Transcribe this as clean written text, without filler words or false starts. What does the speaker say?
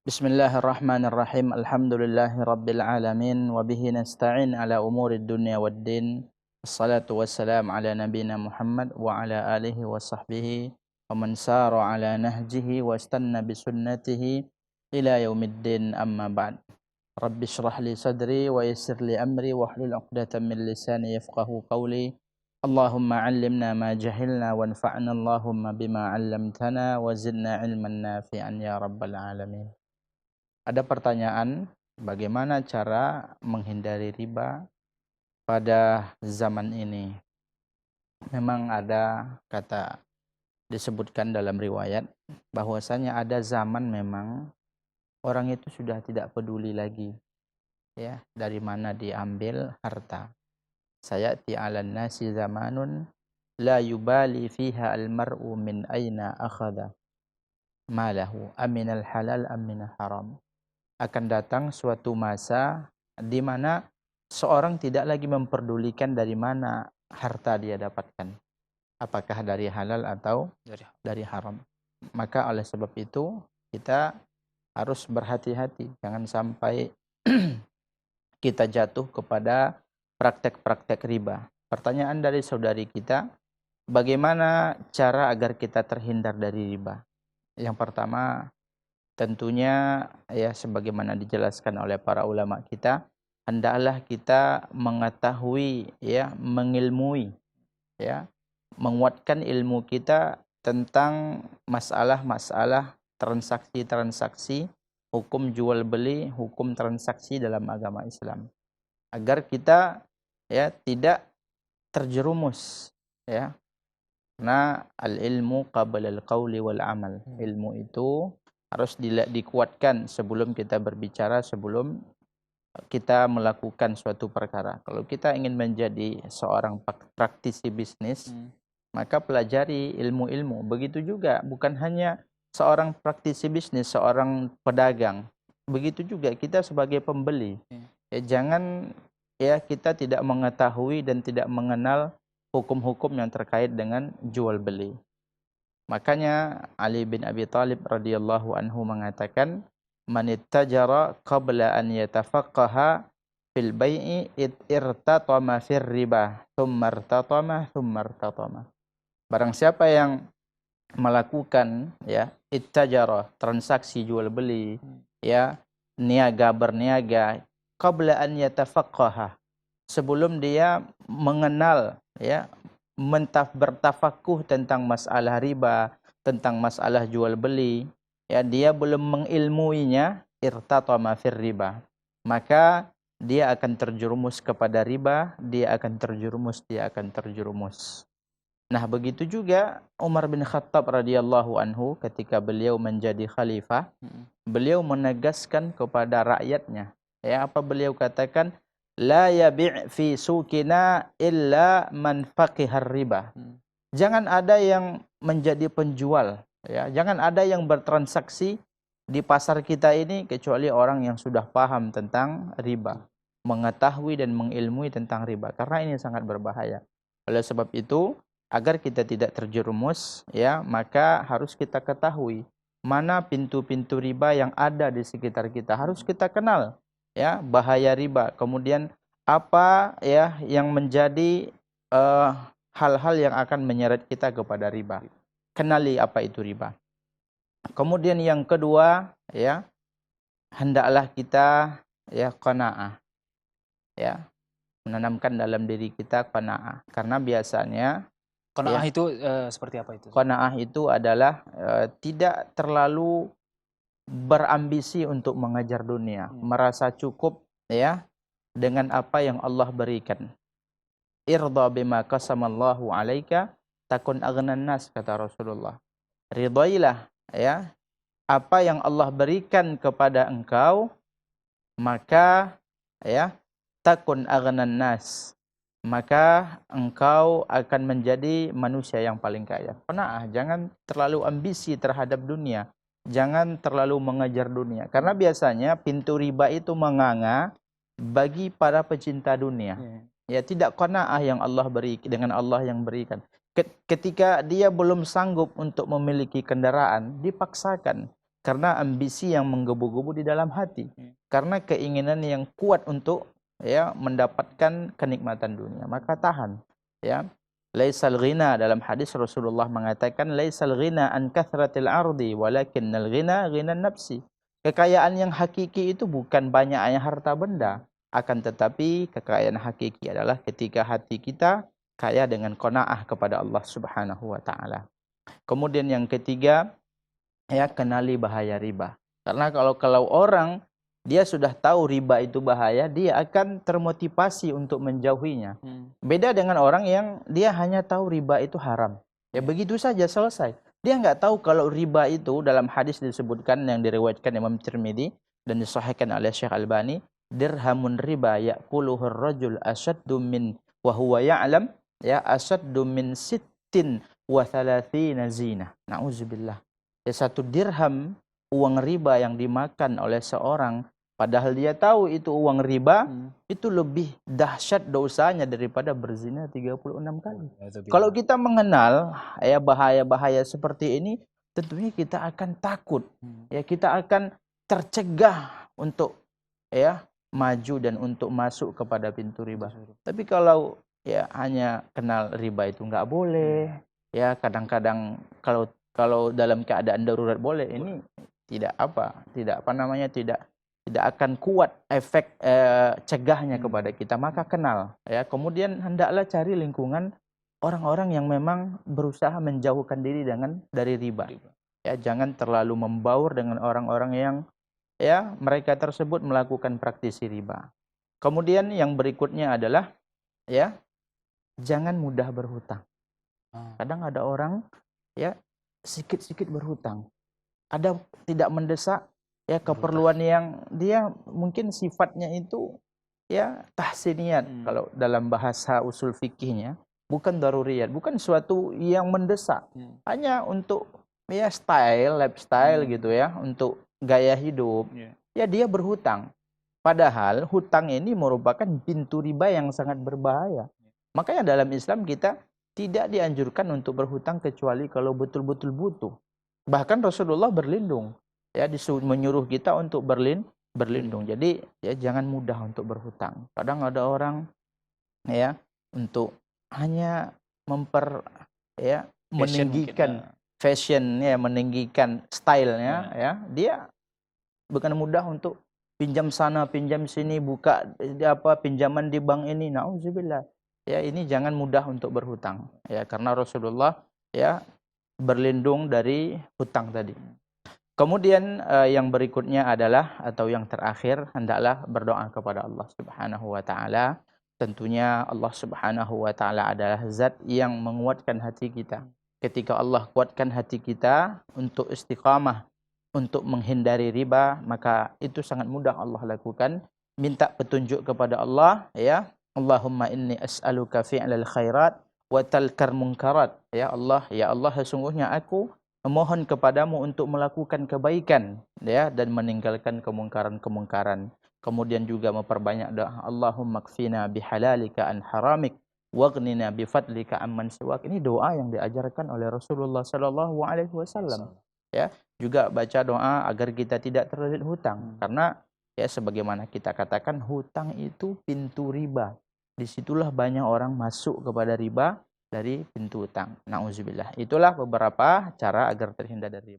Bismillahirrahmanirrahim. Alhamdulillahirabbil alamin wa bihi nasta'in ala umurid dunya waddin. Wassalatu wassalamu ala nabiyyina Muhammad wa ala alihi wa sahbihi wa man sara ala nahjihi wa istanna bi sunnatihi ila yaumiddin, amma ba'd. Rabbi shrah li sadri wa yassir li amri wa hlul 'uqdatam min lisani yafqahu qawli. Allahumma 'allimna ma jahilna wanfa'na Allahumma bima 'allamtana wa zidna 'ilman nafi'an ya rabbal alamin. Ada pertanyaan, bagaimana cara menghindari riba pada zaman ini? Memang ada disebutkan dalam riwayat bahwasanya ada zaman memang orang itu sudah tidak peduli lagi ya dari mana diambil harta. Sayati 'alan nasi zamanun la yubali fiha al-mar'u min aina akhadha malahu aminal halal aminal haram. Akan datang suatu masa di mana seorang tidak lagi memperdulikan dari mana harta dia dapatkan, apakah dari halal atau dari haram. Maka oleh sebab itu kita harus berhati-hati, jangan sampai kita jatuh kepada praktek-praktek riba. Pertanyaan dari saudari kita, bagaimana cara agar kita terhindar dari riba? Yang pertama, tentunya ya sebagaimana dijelaskan oleh para ulama kita, hendaklah kita mengetahui ya, mengilmui ya, menguatkan ilmu kita tentang masalah-masalah transaksi-transaksi, hukum jual beli, hukum transaksi dalam agama Islam. Agar kita ya tidak terjerumus ya. Karena al-ilmu qabla al-qawli wal amal. Ilmu itu harus dikuatkan sebelum kita berbicara, sebelum kita melakukan suatu perkara. Kalau kita ingin menjadi seorang praktisi bisnis, maka pelajari ilmu-ilmu. Begitu juga, bukan hanya seorang praktisi bisnis, seorang pedagang. Begitu juga kita sebagai pembeli. Ya, jangan ya kita tidak mengetahui dan tidak mengenal hukum-hukum yang terkait dengan jual beli. Makanya Ali bin Abi Thalib radhiyallahu anhu mengatakan, "Man ittajara qabla an yatafaqqaha fil bai'i irtatama fir riba, tsumma irtatama." Barang siapa yang melakukan ya ittajara, transaksi jual beli, ya niaga berniaga, qabla an yatafaqqaha, sebelum dia mengenal ya, bertafakuh tentang masalah riba, tentang masalah jual beli, ya dia belum mengilmuinya, irtatama fir riba, maka dia akan terjerumus kepada riba, dia akan terjerumus. Nah, begitu juga Umar bin Khattab radhiyallahu anhu ketika beliau menjadi khalifah, beliau menegaskan kepada rakyatnya, ya apa beliau katakan? La yabi' fi suqina illa man faqihar riba. Jangan ada yang menjadi penjual, ya. Jangan ada yang bertransaksi di pasar kita ini kecuali orang yang sudah paham tentang riba, mengetahui dan mengilmui tentang riba, karena ini sangat berbahaya. Oleh sebab itu, agar kita tidak terjerumus, ya, maka harus kita ketahui mana pintu-pintu riba yang ada di sekitar kita, harus kita kenal. Ya, bahaya riba. Kemudian apa ya yang menjadi hal-hal yang akan menyeret kita kepada riba. Kenali apa itu riba. Kemudian yang kedua, ya, hendaklah kita ya qanaah. Ya, menanamkan dalam diri kita qanaah. Karena biasanya Qanaah ya, itu seperti apa itu? Qanaah itu adalah tidak terlalu berambisi untuk mengejar dunia, merasa cukup ya dengan apa yang Allah berikan. Irda bima qasamallahu alaika takun aghnan nas, kata Rasulullah. Ridailah ya apa yang Allah berikan kepada engkau, maka ya takun aghnan nas, maka engkau akan menjadi manusia yang paling kaya. Qanaah, jangan terlalu ambisi terhadap dunia. Jangan terlalu mengejar dunia. Karena biasanya pintu riba itu menganga bagi para pecinta dunia. Ya, tidak qanaah yang Allah beri dengan Allah yang berikan. Ketika dia belum sanggup untuk memiliki kendaraan, dipaksakan. Karena ambisi yang menggebu-gebu di dalam hati. Karena keinginan yang kuat untuk ya mendapatkan kenikmatan dunia, maka tahan. Ya. Laisal ghina, dalam hadis Rasulullah mengatakan laisal ghina an kathratil ardi walakinnal ghina ghinan nafsi. Kekayaan yang hakiki itu bukan banyaknya harta benda, akan tetapi kekayaan hakiki adalah ketika hati kita kaya dengan qanaah kepada Allah Subhanahu wa taala. Kemudian yang ketiga, ya kenali bahaya riba. Karena kalau orang dia sudah tahu riba itu bahaya, dia akan termotivasi untuk menjauhinya. Beda dengan orang yang dia hanya tahu riba itu haram. Ya begitu saja selesai. Dia nggak tahu kalau riba itu dalam hadis disebutkan yang diriwayatkan Imam Tirmidzi dan disahihkan oleh Syekh Albani, dirhamun riba ya'kuluhur rajul asyaddu min wa huwa ya'lam ya asyaddu min sittin wa thalathina zina. Nauzubillah. Ya, 1 dirham uang riba yang dimakan oleh seorang, padahal dia tahu itu uang riba, itu lebih dahsyat dosanya daripada berzina 36 kali. Kalau kita mengenal ya bahaya-bahaya seperti ini, tentunya kita akan takut. Ya, kita akan tercegah untuk ya maju dan untuk masuk kepada pintu riba. Tapi kalau ya hanya kenal riba itu nggak boleh, ya kadang-kadang kalau dalam keadaan darurat boleh, ini tidak akan kuat efek cegahnya kepada kita, maka kenal ya. Kemudian hendaklah cari lingkungan orang-orang yang memang berusaha menjauhkan diri dari riba. Ya, jangan terlalu membaur dengan orang-orang yang ya mereka tersebut melakukan praktisi riba. Kemudian yang berikutnya adalah ya jangan mudah berhutang. Kadang ada orang ya sikit-sikit berhutang. Ada tidak mendesak ya keperluan yang dia mungkin sifatnya itu ya tahsiniyat kalau dalam bahasa usul fikihnya, bukan daruriyat, bukan suatu yang mendesak. Hanya untuk ya lifestyle gitu ya, untuk gaya hidup. Ya dia berhutang. Padahal hutang ini merupakan pintu riba yang sangat berbahaya. Makanya dalam Islam kita tidak dianjurkan untuk berhutang kecuali kalau betul-betul butuh. Bahkan Rasulullah berlindung, ya menyuruh kita untuk berlindung. Jadi ya jangan mudah untuk berhutang. Kadang ada orang ya untuk hanya meninggikan fashion ya, meninggikan stylenya ya. Dia bukan mudah untuk pinjam sana, pinjam sini, buka pinjaman di bank ini. Nauzubillah. Ya, ini jangan mudah untuk berhutang ya, karena Rasulullah ya berlindung dari hutang tadi. Kemudian yang berikutnya adalah atau yang terakhir, hendaklah berdoa kepada Allah Subhanahu wa taala. Tentunya Allah Subhanahu wa taala adalah zat yang menguatkan hati kita. Ketika Allah kuatkan hati kita untuk istiqamah, untuk menghindari riba, maka itu sangat mudah Allah lakukan. Minta petunjuk kepada Allah ya. Allahumma inni as'aluka fi'lal khairat wa talkar munkarat. Ya Allah, sesungguhnya aku memohon kepadamu untuk melakukan kebaikan ya dan meninggalkan kemungkaran-kemungkaran. Kemudian juga memperbanyak doa, Allahumma kfina bihalalika an haramik waghnina bifadlika amman siwak. Ini doa yang diajarkan oleh Rasulullah sallallahu alaihi wasallam. Ya, juga baca doa agar kita tidak terlilit hutang, karena ya sebagaimana kita katakan, hutang itu pintu riba. Disitulah banyak orang masuk kepada riba dari pintu hutang. Nauzubillah. Itulah beberapa cara agar terhindar dari riba.